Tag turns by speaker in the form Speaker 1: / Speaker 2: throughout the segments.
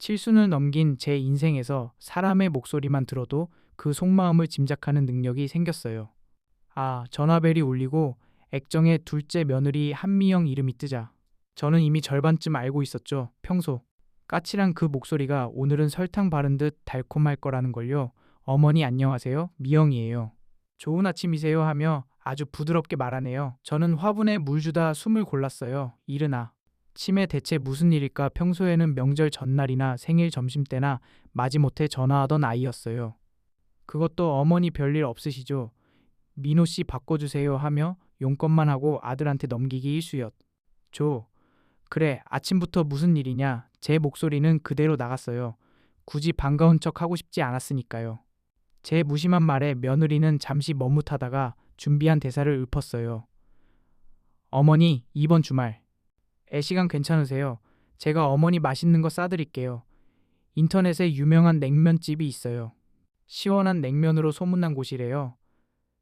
Speaker 1: 칠순을 넘긴 제 인생에서 사람의 목소리만 들어도 그 속마음을 짐작하는 능력이 생겼어요. 아, 전화벨이 울리고 액정에 둘째 며느리 한미영 이름이 뜨자 저는 이미 절반쯤 알고 있었죠. 평소 까칠한 그 목소리가 오늘은 설탕 바른 듯 달콤할 거라는 걸요. 어머니 안녕하세요. 미영이에요. 좋은 아침이세요 하며 아주 부드럽게 말하네요. 저는 화분에 물 주다 숨을 골랐어요. 이르나. 치매 대체 무슨 일일까. 평소에는 명절 전날이나 생일 점심때나 마지못해 전화하던 아이였어요. 그것도 어머니 별일 없으시죠? 민호 씨 바꿔주세요 하며 용건만 하고 아들한테 넘기기 일쑤였. 조. 그래, 아침부터 무슨 일이냐. 제 목소리는 그대로 나갔어요. 굳이 반가운 척 하고 싶지 않았으니까요. 제 무심한 말에 며느리는 잠시 머뭇하다가 준비한 대사를 읊었어요. 어머니, 이번 주말 애시간 괜찮으세요? 제가 어머니 맛있는 거 싸드릴게요. 인터넷에 유명한 냉면집이 있어요. 시원한 냉면으로 소문난 곳이래요.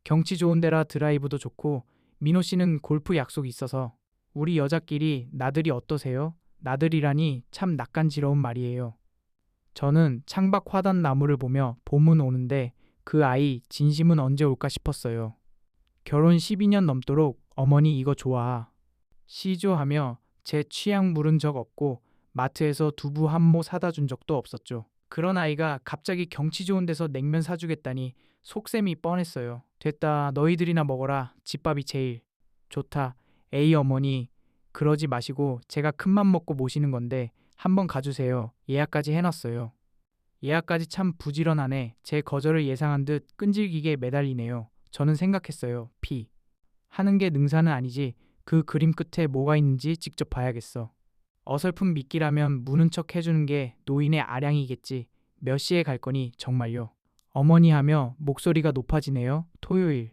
Speaker 1: 경치 좋은 데라 드라이브도 좋고 민호 씨는 골프 약속이 있어서 우리 여자끼리 나들이 어떠세요? 나들이라니 참 낯간지러운 말이에요. 저는 창밖 화단 나무를 보며 봄은 오는데 그 아이 진심은 언제 올까 싶었어요. 결혼 12년 넘도록 어머니 이거 좋아. 시조하며 제 취향 물은 적 없고 마트에서 두부 한 모 사다 준 적도 없었죠. 그런 아이가 갑자기 경치 좋은 데서 냉면 사주겠다니 속셈이 뻔했어요. 됐다, 너희들이나 먹어라. 집밥이 제일. 좋다. 에이 어머니, 그러지 마시고 제가 큰맘 먹고 모시는 건데 한번 가주세요. 예약까지 해놨어요. 예약까지 참 부지런하네. 제 거절을 예상한 듯 끈질기게 매달리네요. 저는 생각했어요. 피. 하는 게 능사는 아니지. 그 그림 끝에 뭐가 있는지 직접 봐야겠어. 어설픈 미끼라면 무는 척 해주는 게 노인의 아량이겠지. 몇 시에 갈 거니 정말요. 어머니 하며 목소리가 높아지네요. 토요일.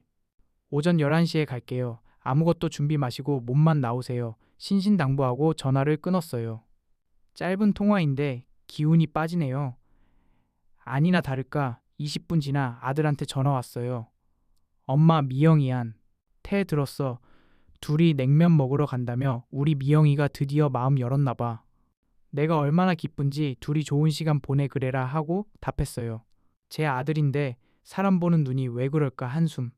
Speaker 1: 오전 11시에 갈게요. 아무것도 준비 마시고 몸만 나오세요. 신신당부하고 전화를 끊었어요. 짧은 통화인데 기운이 빠지네요. 아니나 다를까 20분 지나 아들한테 전화 왔어요. 엄마 미영이한. 태 들었어. 둘이 냉면 먹으러 간다며 우리 미영이가 드디어 마음 열었나 봐. 내가 얼마나 기쁜지 둘이 좋은 시간 보내 그래라 하고 답했어요. 제 아들인데 사람 보는 눈이 왜 그럴까 한숨.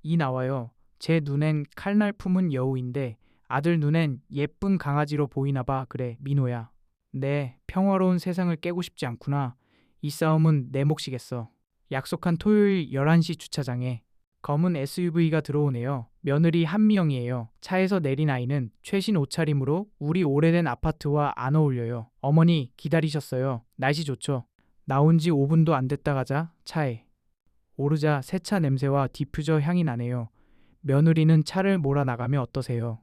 Speaker 1: 이 나와요. 제 눈엔 칼날 품은 여우인데 아들 눈엔 예쁜 강아지로 보이나 봐. 그래, 민호야. 네, 평화로운 세상을 깨고 싶지 않구나. 이 싸움은 내 몫이겠어. 약속한 토요일 11시 주차장에 검은 SUV가 들어오네요. 며느리 한미영이에요. 차에서 내린 아이는 최신 옷차림으로 우리 오래된 아파트와 안 어울려요. 어머니 기다리셨어요. 날씨 좋죠? 나온 지 5분도 안 됐다 가자. 차에 오르자 새 차 냄새와 디퓨저 향이 나네요. 며느리는 차를 몰아 나가며 어떠세요?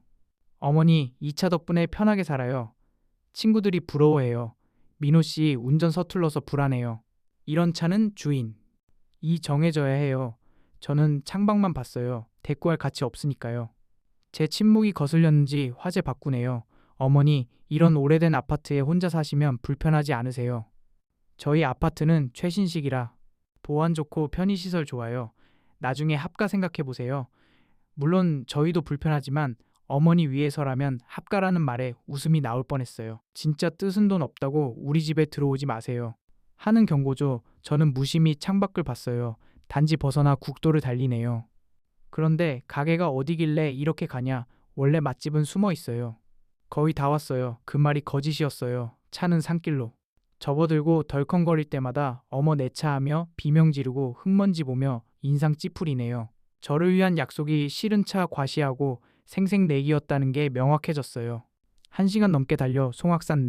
Speaker 1: 어머니, 이 차 덕분에 편하게 살아요. 친구들이 부러워해요. 민호 씨 운전 서툴러서 불안해요. 이런 차는 주인. 이 정해져야 해요. 저는 창밖만 봤어요. 대꾸할 가치 없으니까요. 제 침묵이 거슬렸는지 화제 바꾸네요. 어머니, 이런 오래된 아파트에 혼자 사시면 불편하지 않으세요? 저희 아파트는 최신식이라 보안 좋고 편의시설 좋아요. 나중에 합가 생각해 보세요. 물론 저희도 불편하지만 어머니 위해서라면 합가라는 말에 웃음이 나올 뻔했어요. 진짜 뜻은 돈 없다고 우리 집에 들어오지 마세요. 하는 경고죠. 저는 무심히 창밖을 봤어요. 단지 벗어나 국도를 달리네요. 그런데 가게가 어디길래 이렇게 가냐. 원래 맛집은 숨어 있어요. 거의 다 왔어요. 그 말이 거짓이었어요. 차는 산길로. 접어들고 덜컹거릴 때마다 어머 내 차 하며 비명 지르고 흙먼지 보며 인상 찌푸리네요. 저를 위한 약속이 싫은 차 과시하고 생색내기였다는 게 명확해졌어요. 1시간 넘게 달려 송악산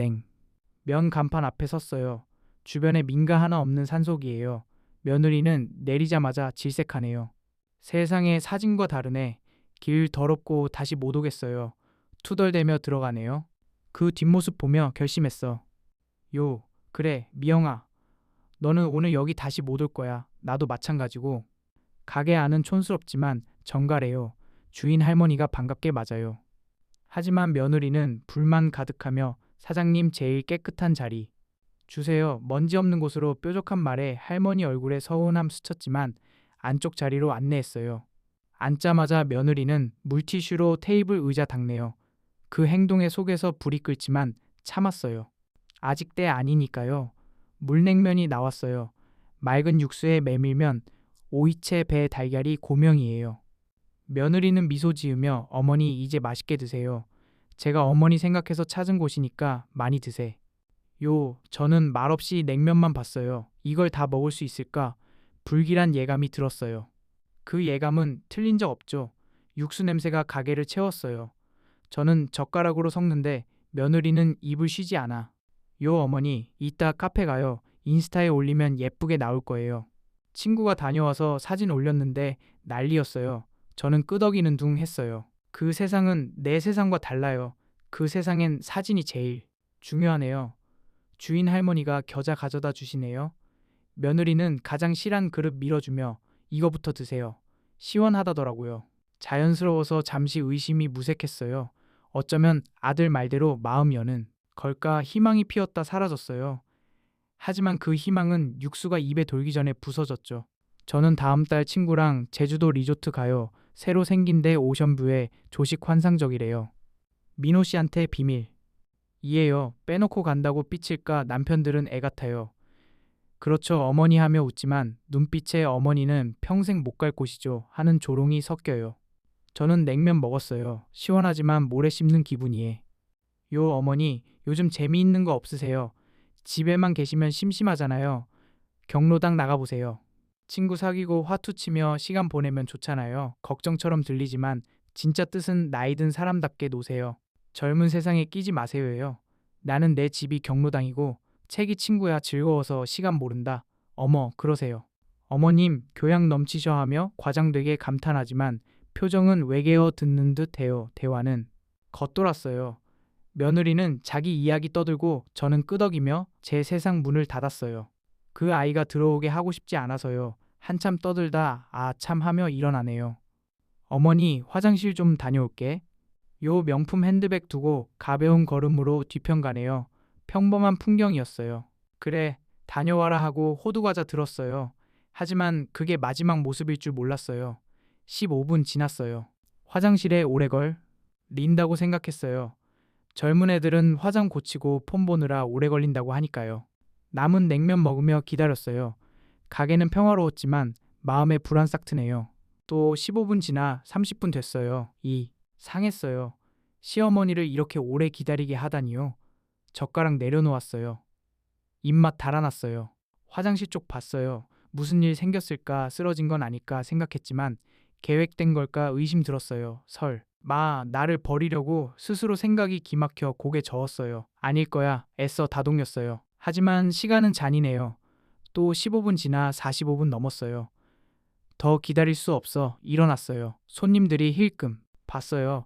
Speaker 1: 면 간판 앞에 섰어요. 주변에 민가 하나 없는 산속이에요. 며느리는 내리자마자 질색하네요. 세상에 사진과 다르네. 길 더럽고 다시 못 오겠어요. 투덜대며 들어가네요. 그 뒷모습 보며 결심했어. 요, 그래, 미영아. 너는 오늘 여기 다시 못 올 거야. 나도 마찬가지고. 가게 안은 촌스럽지만 정갈해요. 주인 할머니가 반갑게 맞아요. 하지만 며느리는 불만 가득하며 사장님 제일 깨끗한 자리 주세요. 먼지 없는 곳으로 뾰족한 말에 할머니 얼굴에 서운함 스쳤지만 안쪽 자리로 안내했어요. 앉자마자 며느리는 물티슈로 테이블 의자 닦네요. 그 행동에 속에서 불이 끓지만 참았어요. 아직 때 아니니까요. 물냉면이 나왔어요. 맑은 육수에 메밀면, 오이채 배 달걀이 고명이에요. 며느리는 미소 지으며 어머니 이제 맛있게 드세요. 제가 어머니 생각해서 찾은 곳이니까 많이 드세. 저는 말없이 냉면만 봤어요. 이걸 다 먹을 수 있을까? 불길한 예감이 들었어요. 그 예감은 틀린 적 없죠. 육수 냄새가 가게를 채웠어요. 저는 젓가락으로 섞는데 며느리는 입을 쉬지 않아. 어머니, 이따 카페 가요. 인스타에 올리면 예쁘게 나올 거예요. 친구가 다녀와서 사진 올렸는데 난리였어요. 저는 끄덕이는 둥 했어요. 그 세상은 내 세상과 달라요. 그 세상엔 사진이 제일 중요하네요. 주인 할머니가 겨자 가져다 주시네요. 며느리는 가장 실한 그릇 밀어주며 이거부터 드세요. 시원하다더라고요. 자연스러워서 잠시 의심이 무색했어요. 어쩌면 아들 말대로 마음 여는 걸까 희망이 피었다 사라졌어요. 하지만 그 희망은 육수가 입에 돌기 전에 부서졌죠. 저는 다음 달 친구랑 제주도 리조트 가요. 새로 생긴 데 오션뷰에 조식 환상적이래요. 민호 씨한테 비밀. 이에요. 빼놓고 간다고 삐칠까 남편들은 애 같아요. 그렇죠. 어머니 하며 웃지만 눈빛에 어머니는 평생 못 갈 곳이죠 하는 조롱이 섞여요. 저는 냉면 먹었어요. 시원하지만 모래 씹는 기분이에. 어머니, 요즘 재미있는 거 없으세요? 집에만 계시면 심심하잖아요. 경로당 나가보세요. 친구 사귀고 화투 치며 시간 보내면 좋잖아요. 걱정처럼 들리지만 진짜 뜻은 나이 든 사람답게 노세요. 젊은 세상에 끼지 마세요예요. 나는 내 집이 경로당이고 책이 친구야 즐거워서 시간 모른다. 어머, 그러세요. 어머님, 교양 넘치셔 하며 과장되게 감탄하지만 표정은 외계어 듣는 듯 해요. 대화는 겉돌았어요. 며느리는 자기 이야기 떠들고 저는 끄덕이며 제 세상 문을 닫았어요. 그 아이가 들어오게 하고 싶지 않아서요. 한참 떠들다 아 참 하며 일어나네요. 어머니, 화장실 좀 다녀올게. 명품 핸드백 두고 가벼운 걸음으로 뒤편 가네요. 평범한 풍경이었어요. 그래, 다녀와라 하고 호두과자 들었어요. 하지만 그게 마지막 모습일 줄 몰랐어요. 15분 지났어요. 화장실에 오래 걸린다고 생각했어요. 젊은 애들은 화장 고치고 폰 보느라 오래 걸린다고 하니까요. 남은 냉면 먹으며 기다렸어요. 가게는 평화로웠지만 마음에 불안 싹 트네요. 또 15분 지나 30분 됐어요. 상했어요. 시어머니를 이렇게 오래 기다리게 하다니요. 젓가락 내려놓았어요. 입맛 달아났어요. 화장실 쪽 봤어요. 무슨 일 생겼을까 쓰러진 건 아닐까 생각했지만 계획된 걸까 의심 들었어요. 나를 버리려고 스스로 생각이 기막혀 고개 저었어요. 아닐 거야. 애써 다독였어요. 하지만 시간은 잔인해요. 또 15분 지나 45분 넘었어요. 더 기다릴 수 없어 일어났어요. 손님들이 힐끔 봤어요.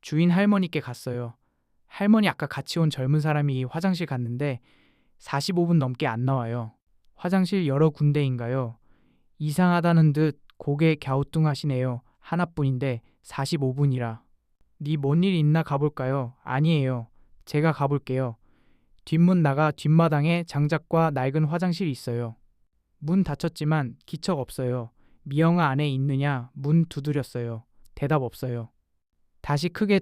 Speaker 1: 주인 할머니께 갔어요. 할머니 아까 같이 온 젊은 사람이 화장실 갔는데 45분 넘게 안 나와요. 화장실 여러 군데인가요? 이상하다는 듯 고개 갸우뚱하시네요. 하나뿐인데 45분이라. 네 뭔 일 있나 가볼까요? 아니에요. 제가 가볼게요. 뒷문 나가 뒷마당에 장작과 낡은 화장실이 있어요. 문 닫혔지만 기척 없어요. 미영아 안에 있느냐 문 두드렸어요. 대답 없어요. 다시 크게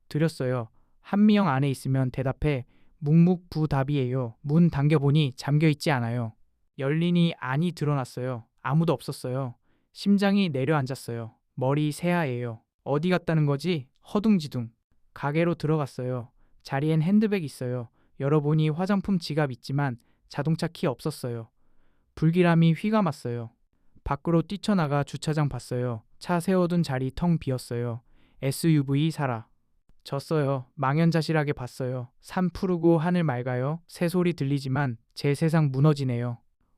Speaker 1: 드렸어요. 한미영 안에 있으면 대답해. 묵묵부답이에요. 문 당겨보니 잠겨있지 않아요. 열리니 안이 드러났어요. 아무도 없었어요. 심장이 내려앉았어요. 머리 새하얘요. 어디 갔다는 거지? 허둥지둥. 가게로 들어갔어요. 자리엔 핸드백 있어요. 열어보니 화장품 지갑 있지만 자동차 키 없었어요. 불길함이 휘감았어요. 밖으로 뛰쳐나가 주차장 봤어요. 차 세워둔 자리 텅 비었어요. SUV 사라. 졌어요. 망연자실하게 봤어요. 산 푸르고 하늘 맑아요. 새소리 들리지만 제 세상 무너지네요.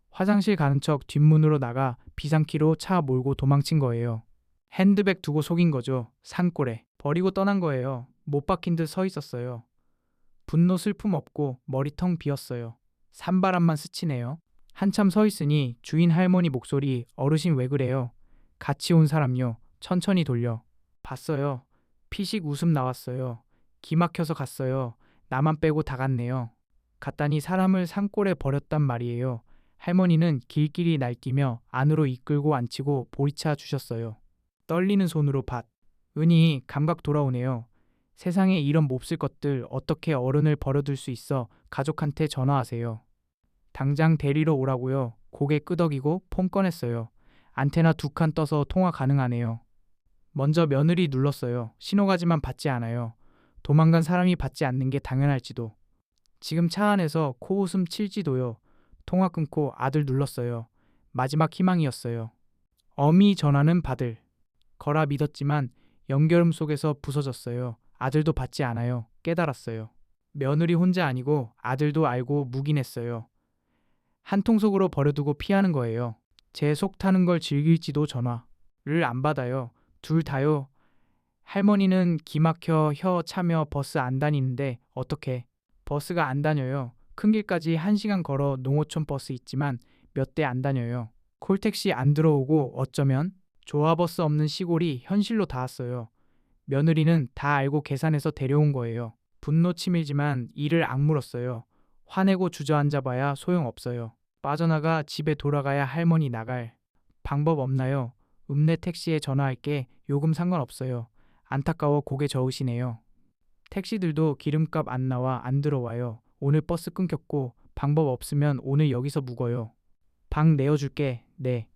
Speaker 1: 화장실 가는 척 뒷문으로 나가 비상키로 차 몰고 도망친 거예요. 핸드백 두고 속인 거죠. 산골에. 버리고 떠난 거예요. 못 박힌 듯 서 있었어요. 분노 슬픔 없고 머리 텅 비었어요. 산바람만 스치네요. 한참 서 있으니 주인 할머니 목소리 어르신 왜 그래요? 같이 온 사람요. 천천히 돌려. 봤어요. 피식 웃음 나왔어요. 기막혀서 갔어요. 나만 빼고 다 갔네요. 갔다니 사람을 산골에 버렸단 말이에요. 할머니는 길길이 날뛰며 안으로 이끌고 앉히고 보리차 주셨어요. 떨리는 손으로 은히 감각 돌아오네요. 세상에 이런 몹쓸 것들 어떻게 어른을 버려둘 수 있어. 가족한테 전화하세요. 당장 데리러 오라고요. 고개 끄덕이고 폰 꺼냈어요. 안테나 2칸 떠서 통화 가능하네요. 먼저 며느리 눌렀어요. 신호가지만 받지 않아요. 도망간 사람이 받지 않는 게 당연할지도. 지금 차 안에서 코웃음 칠지도요. 통화 끊고 아들 눌렀어요. 마지막 희망이었어요. 어미 전화는 받을 거라 믿었지만 연결음 속에서 부서졌어요. 아들도 받지 않아요. 깨달았어요. 며느리 혼자 아니고 아들도 알고 묵인했어요. 한 통속으로 버려두고 피하는 거예요. 제 속 타는 걸 즐길지도 전화를 안 받아요. 둘 다요. 할머니는 기막혀 혀 차며 버스 안 다니는데 어떻게? 버스가 안 다녀요. 큰 길까지 1시간 걸어 농어촌 버스 있지만 몇 대 안 다녀요. 콜택시 안 들어오고 어쩌면 조합버스 없는 시골이 현실로 닿았어요. 며느리는 다 알고 계산해서 데려온 거예요. 분노 치밀지만 이를 악물었어요. 화내고 주저앉아봐야 소용없어요. 빠져나가 집에 돌아가야 할머니 나갈 방법 없나요? 읍내 택시에 전화할게. 요금 상관없어요. 안타까워 고개 저으시네요. 택시들도 기름값 안 나와 안 들어와요. 오늘 버스 끊겼고 방법 없으면 오늘 여기서 묵어요. 방 내어줄게. 네.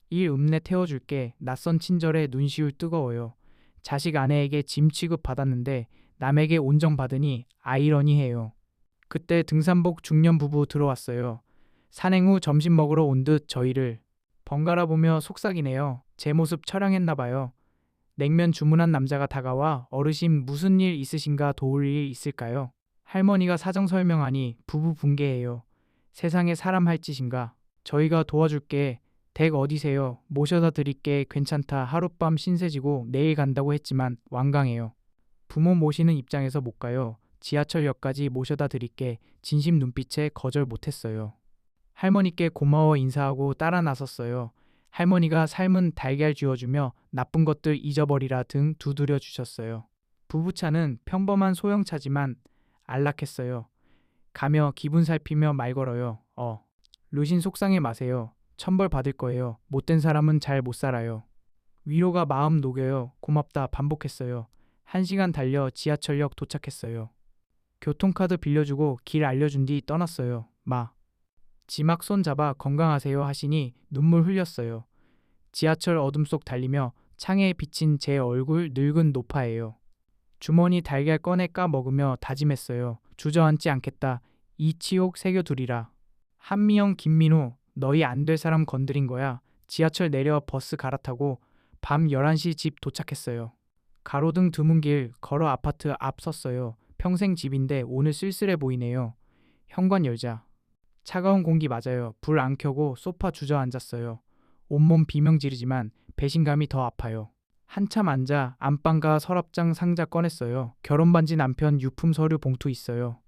Speaker 1: 일 읍내 태워줄게. 낯선 친절에 눈시울 뜨거워요. 자식 아내에게 짐 취급 받았는데 남에게 온정받으니 아이러니해요. 그때 등산복 중년 부부 들어왔어요. 산행 후 점심 먹으러 온 듯 저희를 번갈아 보며 속삭이네요. 제 모습 처량했나봐요. 냉면 주문한 남자가 다가와 어르신 무슨 일 있으신가 도울 일 있을까요? 할머니가 사정 설명하니 부부 붕괴해요. 세상에 사람 할 짓인가? 저희가 도와줄게. 댁 어디세요? 모셔다 드릴게. 괜찮다. 하룻밤 신세지고 내일 간다고 했지만 완강해요. 부모 모시는 입장에서 못 가요. 지하철역까지 모셔다 드릴게. 진심 눈빛에 거절 못했어요. 할머니께 고마워 인사하고 따라 나섰어요. 할머니가 삶은 달걀 쥐어주며 나쁜 것들 잊어버리라 등 두드려 주셨어요. 부부차는 평범한 소형차지만 안락했어요. 가며 기분 살피며 말 걸어요. 루신 속상해 마세요. 천벌 받을 거예요. 못된 사람은 잘 못 살아요. 위로가 마음 녹여요. 고맙다 반복했어요. 1시간 달려 지하철역 도착했어요. 교통카드 빌려주고 길 알려준 뒤 떠났어요. 지막 손 잡아 건강하세요 하시니 눈물 흘렸어요. 지하철 어둠 속 달리며 창에 비친 제 얼굴 늙은 노파예요. 주머니 달걀 꺼내 까 먹으며 다짐했어요. 주저앉지 않겠다. 이 치욕 새겨두리라. 한미영 김민호 너희 안 될 사람 건드린 거야. 지하철 내려 버스 갈아타고 밤 11시 집 도착했어요. 가로등 드문 길 걸어 아파트 앞 섰어요. 평생 집인데 오늘 쓸쓸해 보이네요. 현관 열자. 차가운 공기 맞아요. 불 안 켜고 소파 주저앉았어요. 온몸 비명 지르지만 배신감이 더 아파요. 한참 앉아 안방과 서랍장 상자 꺼냈어요. 결혼반지 남편 유품 서류 봉투 있어요.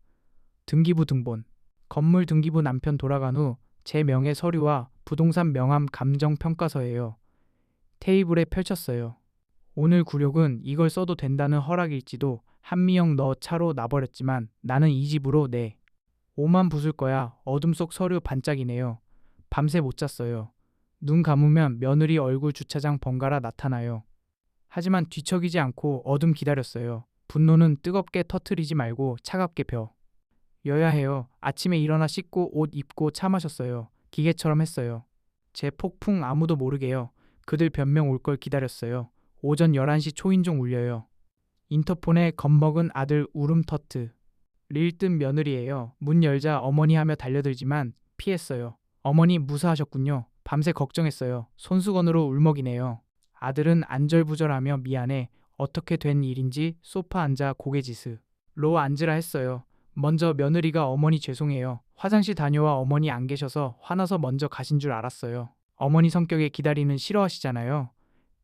Speaker 1: 등기부 등본. 건물 등기부 남편 돌아간 후 제 명의 서류와 부동산 명함 감정평가서예요. 테이블에 펼쳤어요. 오늘 굴욕은 이걸 써도 된다는 허락일지도. 한미영 너 차로 나버렸지만 나는 이 집으로 내 오만 부술 거야. 어둠 속 서류 반짝이네요. 밤새 못 잤어요. 눈 감으면 며느리 얼굴 주차장 번갈아 나타나요. 하지만 뒤척이지 않고 어둠 기다렸어요. 분노는 뜨겁게 터트리지 말고 차갑게 여야 해요. 아침에 일어나 씻고 옷 입고 차 마셨어요. 기계처럼 했어요. 제 폭풍 아무도 모르게요. 그들 변명 올 걸 기다렸어요. 오전 11시 초인종 울려요. 인터폰에 겁먹은 아들 울음 터트. 릴뜬 며느리예요. 문 열자 어머니 하며 달려들지만 피했어요. 어머니 무사하셨군요. 밤새 걱정했어요. 손수건으로 울먹이네요. 아들은 안절부절하며 미안해. 어떻게 된 일인지 소파 앉아 고개지스로 앉으라 했어요. 먼저 며느리가 어머니 죄송해요. 화장실 다녀와 어머니 안 계셔서 화나서 먼저 가신 줄 알았어요. 어머니 성격에 기다리는 싫어하시잖아요.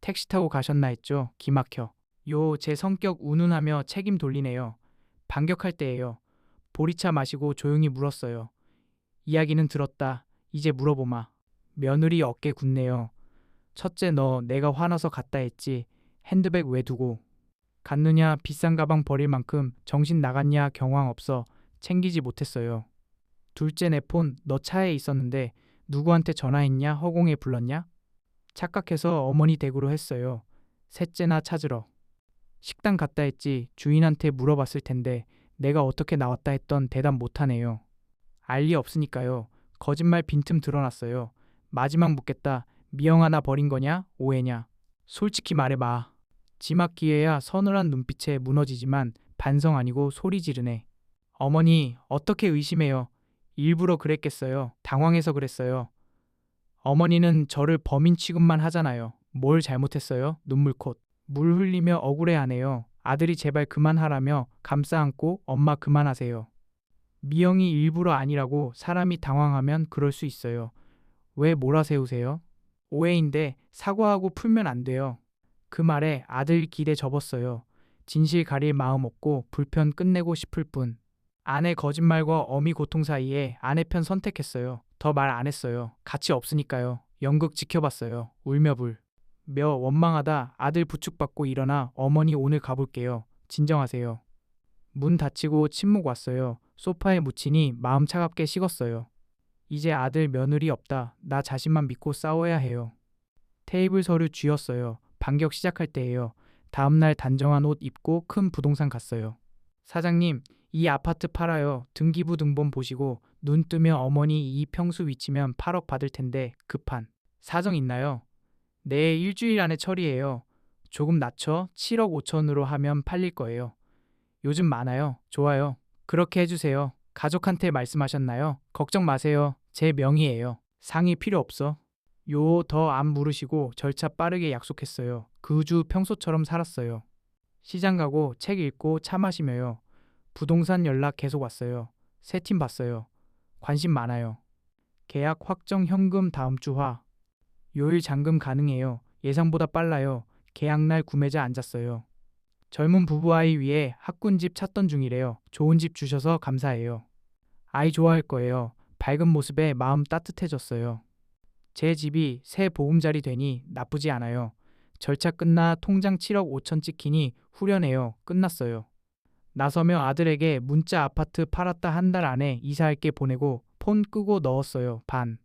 Speaker 1: 택시 타고 가셨나 했죠. 기막혀. 제 성격 운운하며 책임 돌리네요. 반격할 때예요. 보리차 마시고 조용히 물었어요. 이야기는 들었다. 이제 물어보마. 며느리 어깨 굳네요. 첫째 너 내가 화나서 갔다 했지. 핸드백 왜 두고 갔느냐. 비싼 가방 버릴 만큼 정신 나갔냐. 경황 없어. 챙기지 못했어요. 둘째 내 폰 너 차에 있었는데 누구한테 전화했냐. 허공에 불렀냐. 착각해서 어머니 댁으로 했어요. 셋째나 찾으러 식당 갔다 했지 주인한테 물어봤을 텐데 내가 어떻게 나왔다 했던 대답 못하네요. 알 리 없으니까요. 거짓말 빈틈 드러났어요. 마지막 묻겠다. 미영 하나 버린 거냐? 오해냐? 솔직히 말해봐. 지막기에야 서늘한 눈빛에 무너지지만 반성 아니고 소리 지르네. 어머니, 어떻게 의심해요? 일부러 그랬겠어요. 당황해서 그랬어요. 어머니는 저를 범인 취급만 하잖아요. 뭘 잘못했어요? 눈물콧. 물 흘리며 억울해하네요. 아들이 제발 그만하라며 감싸 안고 엄마 그만하세요. 미영이 일부러 아니라고 사람이 당황하면 그럴 수 있어요. 왜 몰아세우세요? 오해인데 사과하고 풀면 안 돼요. 그 말에 아들 기대 접었어요. 진실 가릴 마음 없고 불편 끝내고 싶을 뿐. 아내 거짓말과 어미 고통 사이에 아내 편 선택했어요. 더 말 안 했어요. 가치 없으니까요. 연극 지켜봤어요. 울며 불. 며 원망하다 아들 부축받고 일어나 어머니 오늘 가볼게요. 진정하세요. 문 닫히고 침묵 왔어요. 소파에 묻히니 마음 차갑게 식었어요. 이제 아들 며느리 없다. 나 자신만 믿고 싸워야 해요. 테이블 서류 쥐었어요. 반격 시작할 때예요. 다음날 단정한 옷 입고 큰 부동산 갔어요. 사장님, 이 아파트 팔아요. 등기부 등본 보시고 눈 뜨면 어머니 이 평수 위치면 8억 받을 텐데 급한 사정 있나요? 네, 일주일 안에 처리해요. 조금 낮춰 7억 5천으로 하면 팔릴 거예요. 요즘 많아요. 좋아요. 그렇게 해주세요. 가족한테 말씀하셨나요? 걱정 마세요. 제 명의예요. 상의 필요 없어. 요 더 안 물으시고 절차 빠르게 약속했어요. 그 주 평소처럼 살았어요. 시장 가고 책 읽고 차 마시며요. 부동산 연락 계속 왔어요. 새 팀 봤어요. 관심 많아요. 계약 확정 현금 다음 주 화. 요일 잔금 가능해요. 예상보다 빨라요. 계약날 구매자 앉았어요. 젊은 부부 아이 위해 학군집 찾던 중이래요. 좋은 집 주셔서 감사해요. 아이 좋아할 거예요. 밝은 모습에 마음 따뜻해졌어요. 제 집이 새 보금자리 되니 나쁘지 않아요. 절차 끝나 통장 7억 5천 찍히니 후련해요. 끝났어요. 나서며 아들에게 문자 아파트 팔았다 한 달 안에 이사할게 보내고 폰 끄고 넣었어요. 반.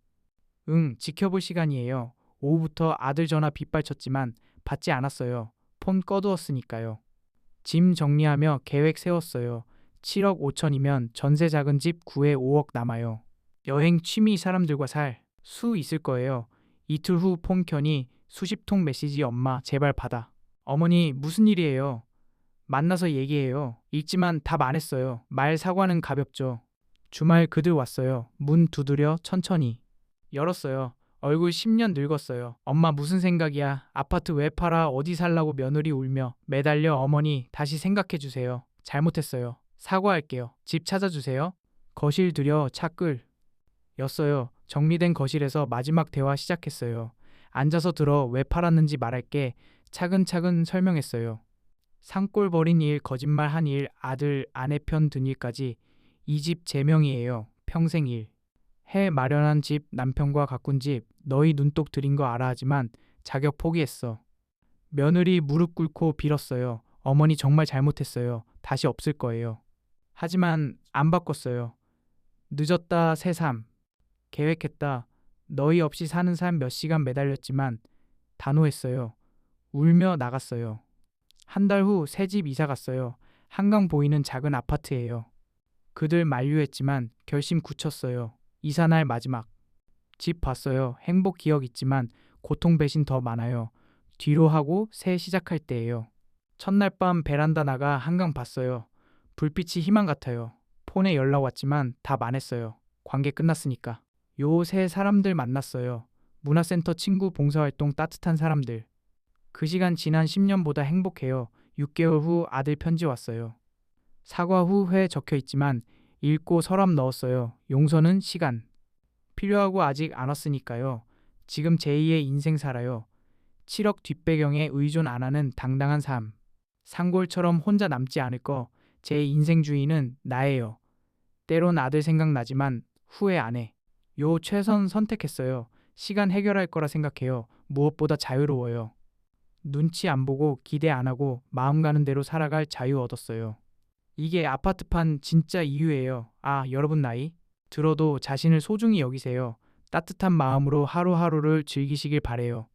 Speaker 1: 응, 지켜볼 시간이에요. 오후부터 아들 전화 빗발쳤지만 받지 않았어요. 폰 꺼두었으니까요. 짐 정리하며 계획 세웠어요. 7억 5천이면 전세 작은 집 구해 5억 남아요. 여행 취미 사람들과 살 수 있을 거예요. 이틀 후 폰 켜니 수십 통 메시지 엄마 제발 받아. 어머니 무슨 일이에요? 만나서 얘기해요. 읽지만 답 안 했어요. 말 사과는 가볍죠. 주말 그들 왔어요. 문 두드려 천천히. 열었어요. 얼굴 10년 늙었어요. 엄마 무슨 생각이야? 아파트 왜 팔아? 어디 살라고 며느리 울며 매달려 어머니 다시 생각해 주세요. 잘못했어요. 사과할게요. 집 찾아주세요. 거실 들여 차 끌. 였어요. 정리된 거실에서 마지막 대화 시작했어요. 앉아서 들어 왜 팔았는지 말할게. 차근차근 설명했어요. 산골 버린 일, 거짓말 한 일, 아들, 아내 편 든 일까지 이 집 제 명이에요. 평생 일. 해 마련한 집, 남편과 가꾼 집, 너희 눈독 들인 거 알아 하지만 자격 포기했어. 며느리 무릎 꿇고 빌었어요. 어머니 정말 잘못했어요. 다시 없을 거예요. 하지만 안 바꿨어요. 늦었다 새삼. 계획했다. 너희 없이 사는 삶 몇 시간 매달렸지만 단호했어요. 울며 나갔어요. 한 달 후 새 집 이사 갔어요. 한강 보이는 작은 아파트예요. 그들 만류했지만 결심 굳혔어요. 이사 날 마지막. 집 봤어요. 행복 기억 있지만 고통 배신 더 많아요. 뒤로 하고 새 시작할 때예요. 첫날 밤 베란다 나가 한강 봤어요. 불빛이 희망 같아요. 폰에 연락 왔지만 답 안 했어요. 관계 끝났으니까. 요새 사람들 만났어요. 문화센터 친구 봉사활동 따뜻한 사람들. 그 시간 지난 10년보다 행복해요. 6개월 후 아들 편지 왔어요. 사과 후 회 적혀 있지만 읽고 서랍 넣었어요. 용서는 시간. 필요하고 아직 안 왔으니까요. 지금 제2의 인생 살아요. 7억 뒷배경에 의존 안 하는 당당한 삶. 상골처럼 혼자 남지 않을 거. 제 인생 주인은 나예요. 때론 아들 생각나지만 후회 안 해. 요 최선 선택했어요. 시간 해결할 거라 생각해요. 무엇보다 자유로워요. 눈치 안 보고 기대 안 하고 마음 가는 대로 살아갈 자유 얻었어요. 이게 아파트 판 진짜 이유예요. 아, 여러분 나이 들어도 자신을 소중히 여기세요. 따뜻한 마음으로 하루하루를 즐기시길 바래요.